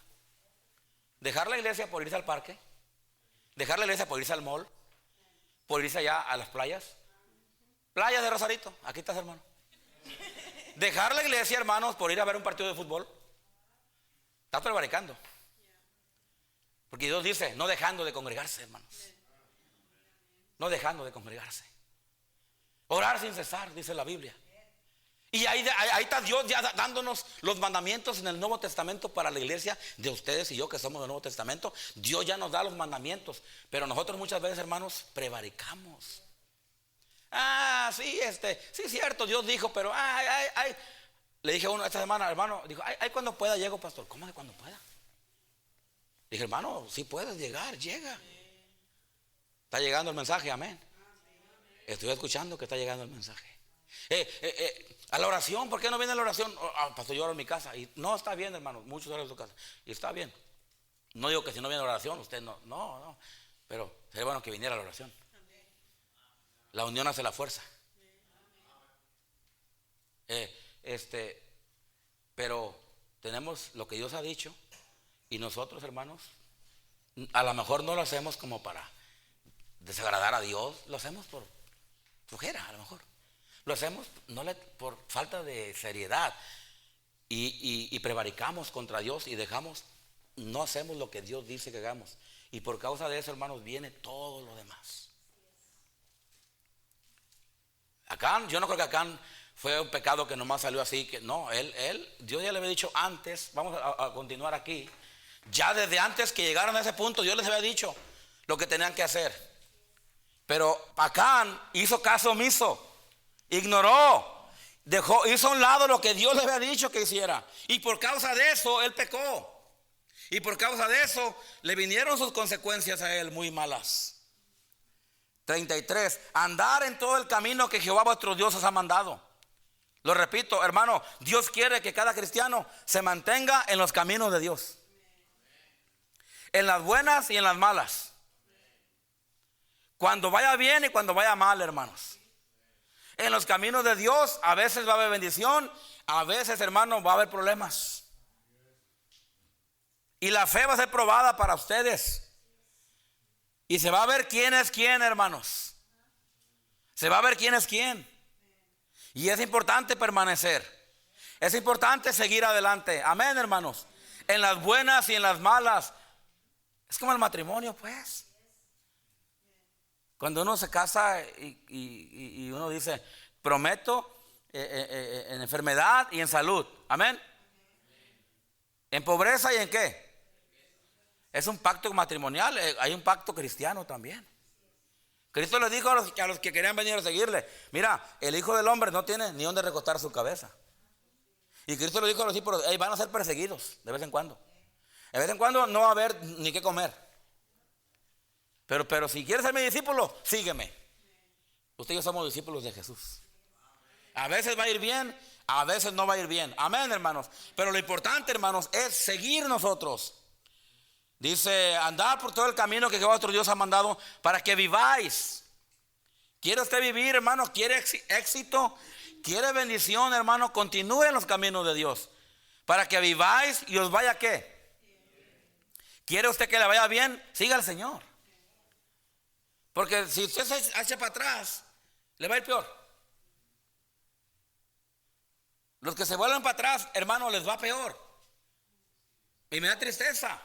Dejar la iglesia por irse al parque. Dejar la iglesia por irse al mall. Por irse allá a las playas. Playa de Rosarito, aquí estás, hermano. Dejar la iglesia, hermanos, por ir a ver un partido de fútbol. Estás prevaricando. Porque Dios dice, no dejando de congregarse, hermanos. No dejando de congregarse. Orar sin cesar, dice la Biblia. Y ahí está Dios ya dándonos los mandamientos en el Nuevo Testamento para la iglesia de ustedes y yo que somos del Nuevo Testamento. Dios ya nos da los mandamientos, pero nosotros muchas veces, hermanos, prevaricamos. Sí, sí es cierto, Dios dijo, pero le dije a uno esta semana, hermano, dijo, cuando pueda llego, pastor. ¿Cómo que cuando pueda? Dije, hermano, si puedes llegar, llega. Está llegando el mensaje, amén. Estoy escuchando que está llegando el mensaje. A la oración, ¿por qué no viene la oración? Pastor, yo oro en mi casa. Y no, está bien, hermano, muchos oran en su casa. Y está bien. No digo que si no viene la oración, usted no. Pero sería bueno que viniera la oración. La unión hace la fuerza. Pero tenemos lo que Dios ha dicho. Y nosotros, hermanos, a lo mejor no lo hacemos como para desagradar a Dios. Lo hacemos por flojera, a lo mejor. Lo hacemos por falta de seriedad. Y prevaricamos contra Dios y no hacemos lo que Dios dice que hagamos. Y por causa de eso, hermanos, viene todo lo demás. Acán, yo no creo que Acán fue un pecado que nomás salió así, que no, Dios ya le había dicho antes, vamos a continuar aquí, ya desde antes que llegaron a ese punto, Dios les había dicho lo que tenían que hacer. Pero Acán hizo caso omiso, ignoró, hizo a un lado lo que Dios le había dicho que hiciera. Y por causa de eso, él pecó. Y por causa de eso, le vinieron sus consecuencias a él muy malas. 33, andar en todo el camino que Jehová vuestro Dios os ha mandado. Lo repito, hermano, Dios quiere que cada cristiano se mantenga en los caminos de Dios. En las buenas y en las malas. Cuando vaya bien y cuando vaya mal, hermanos. En los caminos de Dios a veces va a haber bendición, a veces, hermano, va a haber problemas. Y la fe va a ser probada para ustedes. Y se va a ver quién es quién, hermanos. Se va a ver quién es quién. Y es importante permanecer. Es importante seguir adelante. Amén, hermanos. En las buenas y en las malas. Es como el matrimonio, pues. Cuando uno se casa y uno dice, prometo en enfermedad y en salud. Amén. En pobreza y en qué. Es un pacto matrimonial. Hay un pacto cristiano también. Cristo les dijo a los que querían venir a seguirle: mira, el Hijo del Hombre no tiene ni dónde recostar su cabeza. Y Cristo le dijo a los discípulos: van a ser perseguidos de vez en cuando. De vez en cuando no va a haber ni qué comer. Pero si quieres ser mi discípulo, sígueme. Usted y yo somos discípulos de Jesús. A veces va a ir bien, a veces no va a ir bien. Amén, hermanos. Pero lo importante, hermanos, es seguir nosotros. Dice: andar por todo el camino que Jehová vuestro Dios ha mandado para que viváis. ¿Quiere usted vivir, hermano? ¿Quiere éxito? ¿Quiere bendición, hermano? Continúe en los caminos de Dios para que viváis y os vaya ¿qué? ¿Quiere usted que le vaya bien? Siga al Señor. Porque si usted se echa para atrás, le va a ir peor. Los que se vuelven para atrás, hermano, les va peor. Y me da tristeza.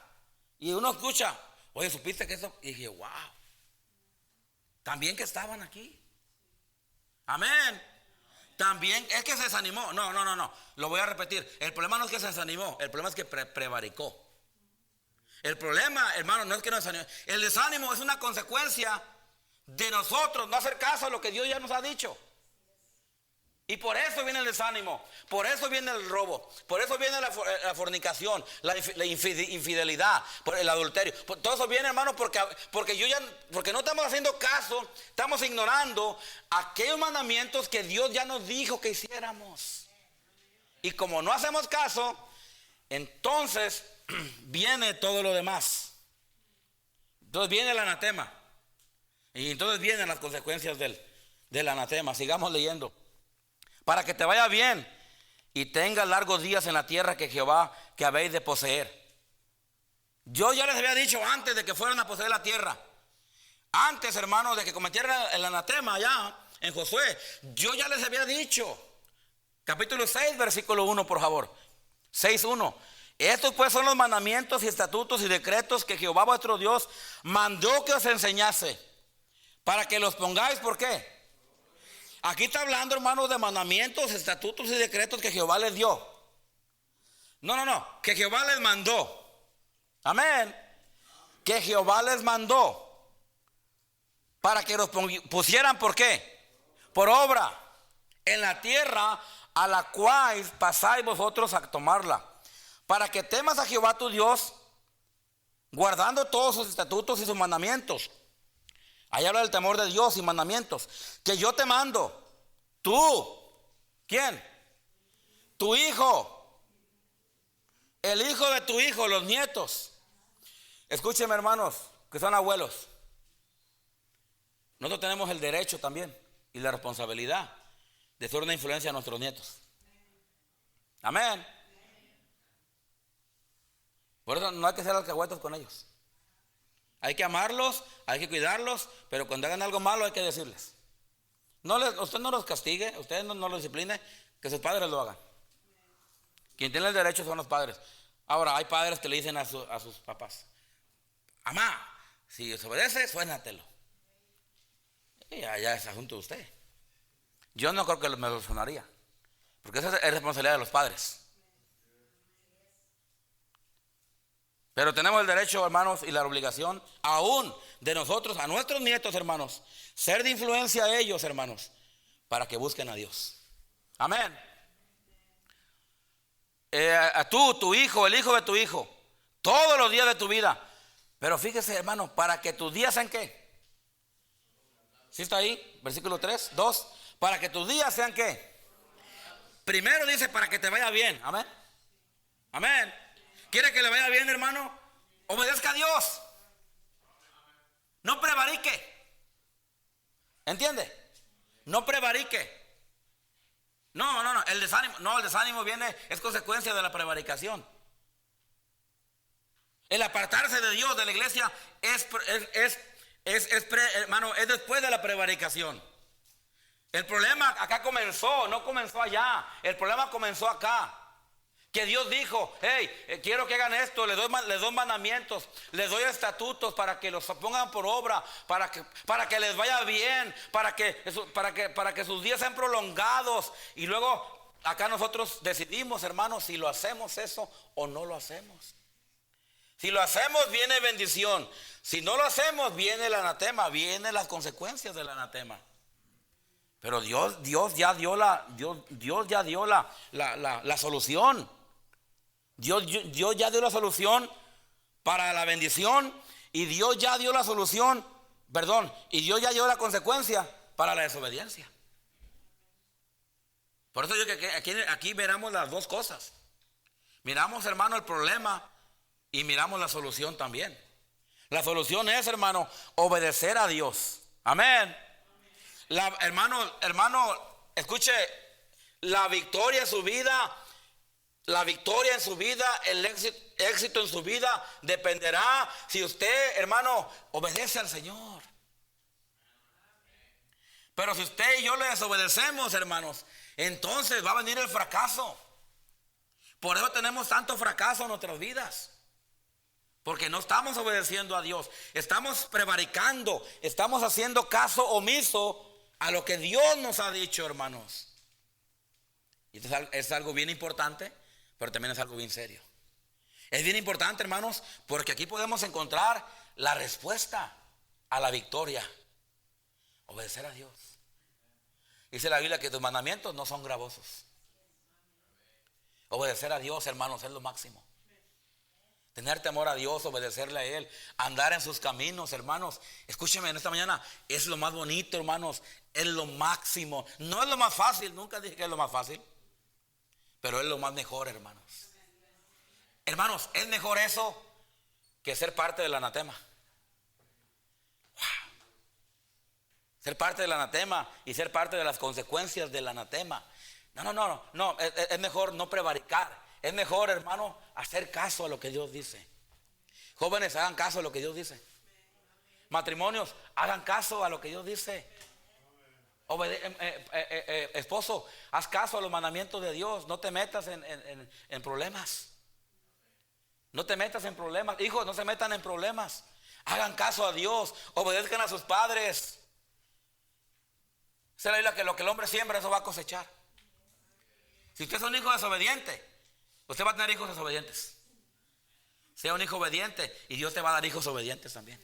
Y uno escucha: oye, ¿supiste que eso? Y dije, wow, también que estaban aquí. Amén. También es que se desanimó. No, lo voy a repetir. El problema no es que se desanimó, el problema es que prevaricó. El problema, hermano, no es que nos desanimó. El desánimo es una consecuencia de nosotros no hacer caso a lo que Dios ya nos ha dicho. Y por eso viene el desánimo, por eso viene el robo, por eso viene la fornicación, la infidelidad, por el adulterio. Todo eso viene, hermano, porque no estamos haciendo caso, estamos ignorando aquellos mandamientos que Dios ya nos dijo que hiciéramos. Y como no hacemos caso, entonces viene todo lo demás. Entonces viene el anatema. Y entonces vienen las consecuencias del anatema. Sigamos leyendo. Para que te vaya bien y tengas largos días en la tierra que Jehová que habéis de poseer. Yo ya les había dicho antes de que fueran a poseer la tierra. Antes, hermanos, de que cometieran el anatema allá en Josué, yo ya les había dicho. Capítulo 6, versículo 1, por favor. 6:1. Estos pues son los mandamientos y estatutos y decretos que Jehová vuestro Dios mandó que os enseñase, para que los pongáis, ¿por qué? Aquí está hablando, hermanos, de mandamientos, estatutos y decretos que Jehová les dio. No, que Jehová les mandó. Amén. Que Jehová les mandó para que los pusieran, ¿por qué? Por obra en la tierra a la cual pasáis vosotros a tomarla, para que temas a Jehová tu Dios, guardando todos sus estatutos y sus mandamientos. Ahí habla del temor de Dios y mandamientos que yo te mando. Tú, ¿quién? Tu hijo, el hijo de tu hijo, los nietos. Escúcheme, hermanos, que son abuelos. Nosotros tenemos el derecho también y la responsabilidad de ser una influencia a nuestros nietos. Amén. Por eso no hay que ser alcahuetos con ellos. Hay que amarlos, hay que cuidarlos, pero cuando hagan algo malo hay que decirles. Usted no los castigue, usted no los discipline, que sus padres lo hagan. Quien tiene el derecho son los padres. Ahora, hay padres que le dicen a sus papás: mamá, si desobedece, suénatelo. Y allá es asunto de usted. Yo no creo que me solucionaría, porque esa es responsabilidad de los padres. Pero tenemos el derecho, hermanos, y la obligación aún de nosotros, a nuestros nietos, hermanos, ser de influencia a ellos, hermanos, para que busquen a Dios. Amén. A tú, tu hijo, el hijo de tu hijo, todos los días de tu vida. Pero fíjese, hermano, para que tus días sean ¿qué? ¿Sí está ahí? Versículo 3, 2. Para que tus días sean ¿qué? Primero dice para que te vaya bien. Amén. Amén. ¿Quiere que le vaya bien, hermano? Obedezca a Dios. No prevarique. ¿Entiende? No prevarique. No. El desánimo viene, es consecuencia de la prevaricación. El apartarse de Dios, de la iglesia, hermano, es después de la prevaricación. El problema acá comenzó, no comenzó allá. El problema comenzó acá. Que Dios dijo, hey, quiero que hagan esto, les doy mandamientos, les doy estatutos para que los pongan por obra, para que les vaya bien, para que sus días sean prolongados. Y luego acá nosotros decidimos, hermanos, si lo hacemos eso o no lo hacemos. Si lo hacemos, viene bendición. Si no lo hacemos, viene el anatema, vienen las consecuencias del anatema. Pero Dios ya dio la solución. Dios ya dio la solución para la bendición. Y Dios ya dio la solución, y Dios ya dio la consecuencia para la desobediencia. Por eso yo que aquí miramos las dos cosas. Miramos, hermano, el problema y miramos la solución también. La solución es, hermano, obedecer a Dios. Amén. Hermano, escuche, la victoria en su vida, el éxito en su vida dependerá si usted, hermano, obedece al Señor. Pero si usted y yo le desobedecemos, hermanos, entonces va a venir el fracaso. Por eso tenemos tanto fracaso en nuestras vidas. Porque no estamos obedeciendo a Dios. Estamos prevaricando. Estamos haciendo caso omiso a lo que Dios nos ha dicho, hermanos. Y esto es algo bien importante, pero también es algo bien serio. Es bien importante, hermanos, porque aquí podemos encontrar la respuesta a la victoria. Obedecer a Dios. Dice la Biblia que tus mandamientos no son gravosos. Obedecer a Dios, hermanos, es lo máximo. Tener temor a Dios, obedecerle a Él, andar en sus caminos, hermanos. Escúcheme, en esta mañana es lo más bonito, hermanos. Es lo máximo. No es lo más fácil, nunca dije que es lo más fácil, pero es lo más mejor, hermanos. Hermanos, es mejor eso que ser parte del anatema. Wow. Ser parte del anatema y ser parte de las consecuencias del anatema. No, es mejor no prevaricar. Es mejor, hermano, hacer caso a lo que Dios dice. Jóvenes, hagan caso a lo que Dios dice. Matrimonios, hagan caso a lo que Dios dice. Esposo, haz caso a los mandamientos de Dios. No te metas en problemas. No te metas en problemas. Hijos, no se metan en problemas. Hagan caso a Dios. Obedezcan a sus padres. Dice la Biblia que lo que el hombre siembra, eso va a cosechar. Si usted es un hijo desobediente, usted va a tener hijos desobedientes. Sea un hijo obediente y Dios te va a dar hijos obedientes también.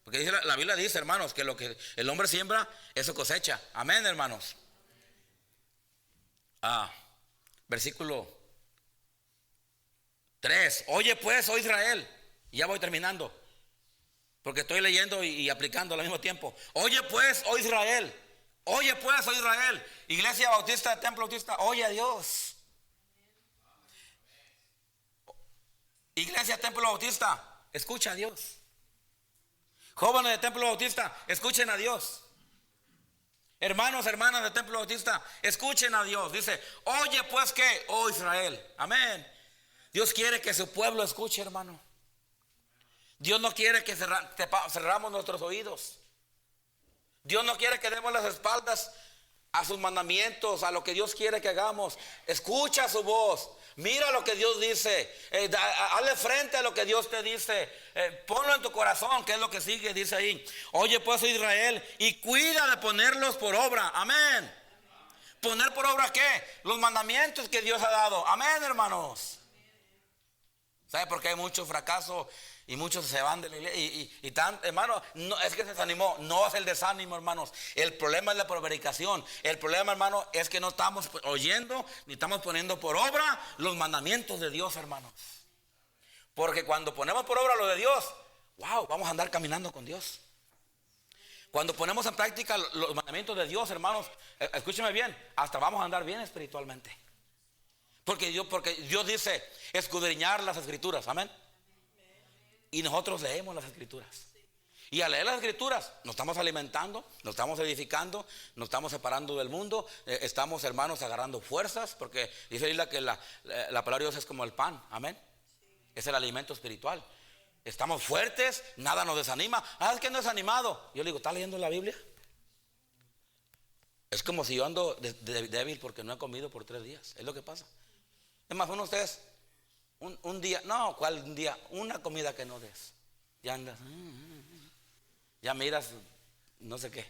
Porque dice, la Biblia dice, hermanos, que lo que el hombre siembra, eso cosecha. Amén, hermanos. Versículo 3. Oye pues, oh Israel. Y ya voy terminando, porque estoy leyendo y aplicando al mismo tiempo. Oye pues, oh Israel. Oye pues, oh Israel. Iglesia Bautista, Templo Bautista, oye a Dios. Iglesia Templo Bautista, escucha a Dios. Jóvenes de Templo Bautista, escuchen a Dios. Hermanos, hermanas de Templo Bautista, escuchen a Dios. Dice, oye pues que, oh Israel. Amén. Dios quiere que su pueblo escuche, hermano. Dios no quiere que cerramos nuestros oídos. Dios no quiere que demos las espaldas a sus mandamientos, a lo que Dios quiere que hagamos. Escucha su voz. Mira lo que Dios dice. Hazle frente a lo que Dios te dice. Ponlo en tu corazón, que es lo que sigue, dice ahí. Oye pues, Israel, y cuida de ponerlos por obra. Amén. ¿Poner por obra qué? Los mandamientos que Dios ha dado. Amén, hermanos. ¿Sabe por qué hay mucho fracaso y muchos se van de la iglesia? Y tan, hermano, no, es que se desanimó. No es el desánimo, hermanos. El problema es la prevaricación. El problema, hermano, es que no estamos oyendo ni estamos poniendo por obra los mandamientos de Dios, hermanos. Porque cuando ponemos por obra lo de Dios, wow, vamos a andar caminando con Dios. Cuando ponemos en práctica los mandamientos de Dios, hermanos, escúcheme bien, hasta vamos a andar bien espiritualmente. Porque Dios dice escudriñar las escrituras, amén. Y nosotros leemos las escrituras. Y al leer las escrituras nos estamos alimentando, nos estamos edificando, nos estamos separando del mundo. Estamos, hermanos, agarrando fuerzas. Porque dice Isla que la palabra de Dios es como el pan, amén. Es el alimento espiritual. Estamos fuertes, nada nos desanima. Es que no es animado. Yo le digo, ¿está leyendo la Biblia? Es como si yo ando débil porque no he comido por 3 días. Es lo que pasa. Es más, uno de ustedes, un día, no, ¿cuál un día? Una comida que no des. Ya andas, ya miras, no sé qué,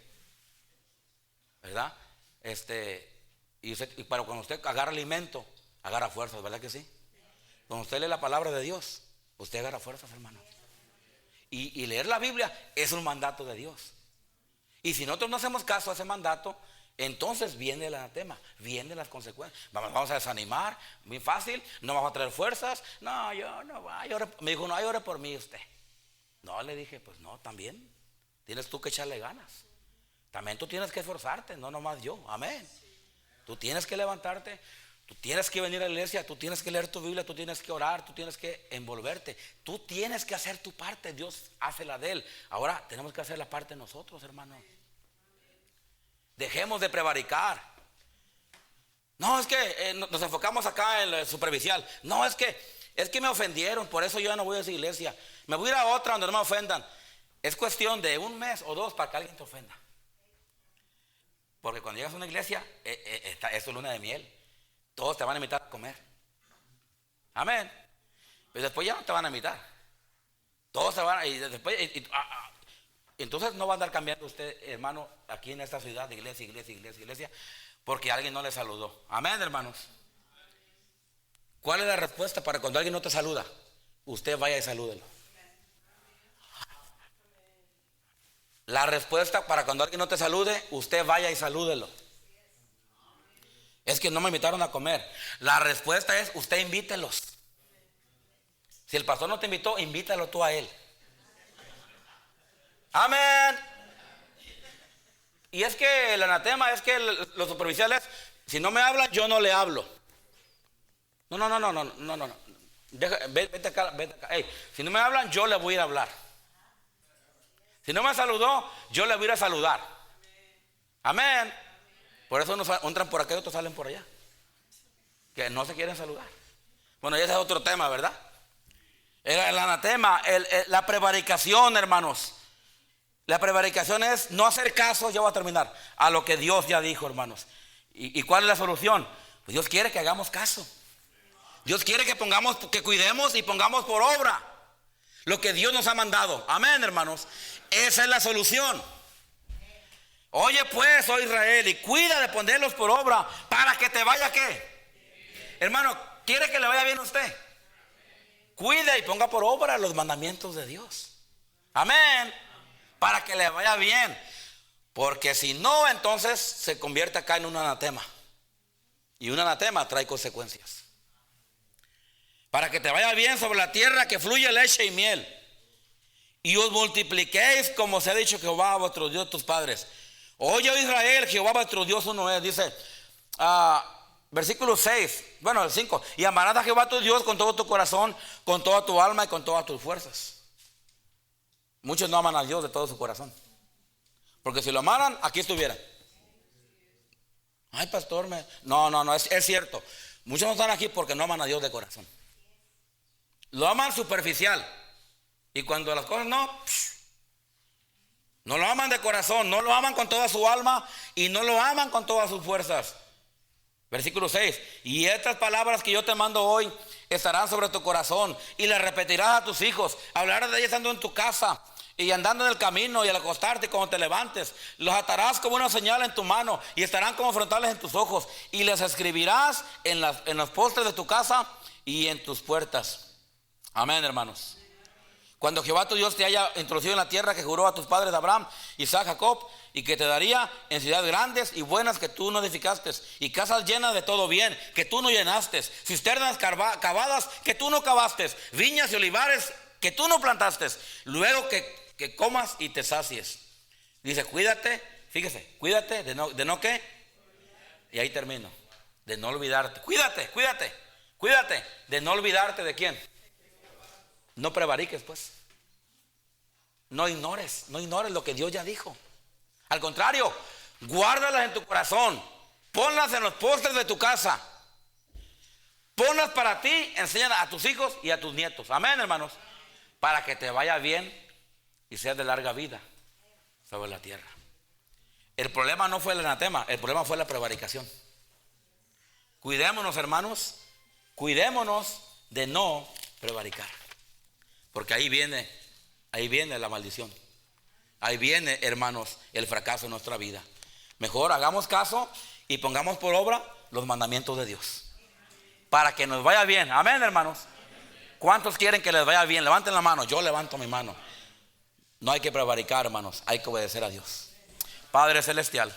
¿verdad? Pero cuando usted agarra alimento, agarra fuerzas, ¿verdad que sí? Cuando usted lee la palabra de Dios, usted agarra fuerzas, hermano. Y leer la Biblia es un mandato de Dios. Y si nosotros no hacemos caso a ese mandato, entonces viene el anatema, vienen las consecuencias. Vamos a desanimar, muy fácil, no vamos a traer fuerzas. No, yo no voy. Me dijo, no, ore por mí usted. No, le dije, pues no, también tienes tú que echarle ganas. También tú tienes que esforzarte, no nomás yo, amén. Tú tienes que levantarte, tú tienes que venir a la iglesia, tú tienes que leer tu Biblia, tú tienes que orar, tú tienes que envolverte. Tú tienes que hacer tu parte, Dios hace la de Él. Ahora tenemos que hacer la parte nosotros, hermano. Dejemos de prevaricar. No, es que nos enfocamos acá en lo superficial. No, es que me ofendieron, por eso yo ya no voy a esa iglesia. Me voy a ir a otra donde no me ofendan. Es cuestión de 1 mes o 2 para que alguien te ofenda. Porque cuando llegas a una iglesia, es tu luna de miel. Todos te van a invitar a comer. Amén. Pero después ya no te van a invitar. Todos se van a... Y después... Entonces no va a andar cambiando usted, hermano, aquí en esta ciudad de iglesia, porque alguien no le saludó. Amén, hermanos. ¿Cuál es la respuesta para cuando alguien no te saluda? Usted vaya y salúdelo. La respuesta para cuando alguien no te salude, usted vaya y salúdelo. Es que no me invitaron a comer. La respuesta es, usted invítelos. Si el pastor no te invitó, invítalo tú a él. Amén. Y es que el anatema es que los superficiales, si no me hablan, yo no le hablo. No. Vete acá. Hey, si no me hablan, yo le voy a ir a hablar. Si no me saludó, yo le voy a ir a saludar. Amén. Por eso unos entran por acá y otros salen por allá, que no se quieren saludar. Bueno, ese es otro tema, ¿verdad? El anatema, la prevaricación, hermanos. La prevaricación es no hacer caso, ya voy a terminar, a lo que Dios ya dijo, hermanos. ¿Y cuál es la solución? Pues Dios quiere que hagamos caso. Dios quiere que cuidemos y pongamos por obra lo que Dios nos ha mandado. Amén, hermanos. Esa es la solución. Oye pues, oh Israel, y cuida de ponerlos por obra para que te vaya ¿qué? Hermano, ¿quiere que le vaya bien a usted? Cuide y ponga por obra los mandamientos de Dios. Amén. Para que le vaya bien. Porque si no, entonces se convierte acá en un anatema. Y un anatema trae consecuencias. Para que te vaya bien sobre la tierra que fluye leche y miel. Y os multipliquéis como se ha dicho Jehová vuestro Dios, tus padres. Oye, Israel, Jehová vuestro Dios uno es. Dice, versículo 6, bueno, el 5. Y amarás a Jehová tu Dios con todo tu corazón, con toda tu alma y con todas tus fuerzas. Muchos no aman a Dios de todo su corazón. Porque si lo amaran, aquí estuvieran. Ay, pastor, no, es cierto. Muchos no están aquí porque no aman a Dios de corazón. Lo aman superficial. Y cuando las cosas no lo aman de corazón, no lo aman con toda su alma y no lo aman con todas sus fuerzas. Versículo 6. Y estas palabras que yo te mando hoy estarán sobre tu corazón y las repetirás a tus hijos. Hablarás de ellas estando en tu casa y andando en el camino y al acostarte cuando te levantes. Los atarás como una señal en tu mano y estarán como frontales en tus ojos. Y les escribirás en los postes de tu casa y en tus puertas. Amén, hermanos. Cuando Jehová tu Dios te haya introducido en la tierra que juró a tus padres Abraham, Isaac, Jacob, y que te daría en ciudades grandes y buenas que tú no edificaste, y casas llenas de todo bien que tú no llenaste, cisternas cavadas que tú no cavaste, viñas y olivares que tú no plantaste, luego que comas y te sacies. Dice, cuídate, fíjese, cuídate de no qué, y ahí termino, de no olvidarte. Cuídate de no olvidarte de quién. No prevariques, pues. No ignores lo que Dios ya dijo. Al contrario, guárdalas en tu corazón. Ponlas en los postes de tu casa. Ponlas para ti, enséñalas a tus hijos y a tus nietos. Amén, hermanos. Para que te vaya bien y seas de larga vida sobre la tierra. El problema no fue el anatema, el problema fue la prevaricación. Cuidémonos, hermanos. Cuidémonos de no prevaricar. Porque ahí viene la maldición. Ahí viene, hermanos, el fracaso en nuestra vida. Mejor hagamos caso y pongamos por obra los mandamientos de Dios, para que nos vaya bien. Amén, hermanos. ¿Cuántos quieren que les vaya bien? Levanten la mano. Yo levanto mi mano. No hay que prevaricar, hermanos. Hay que obedecer a Dios. Padre celestial,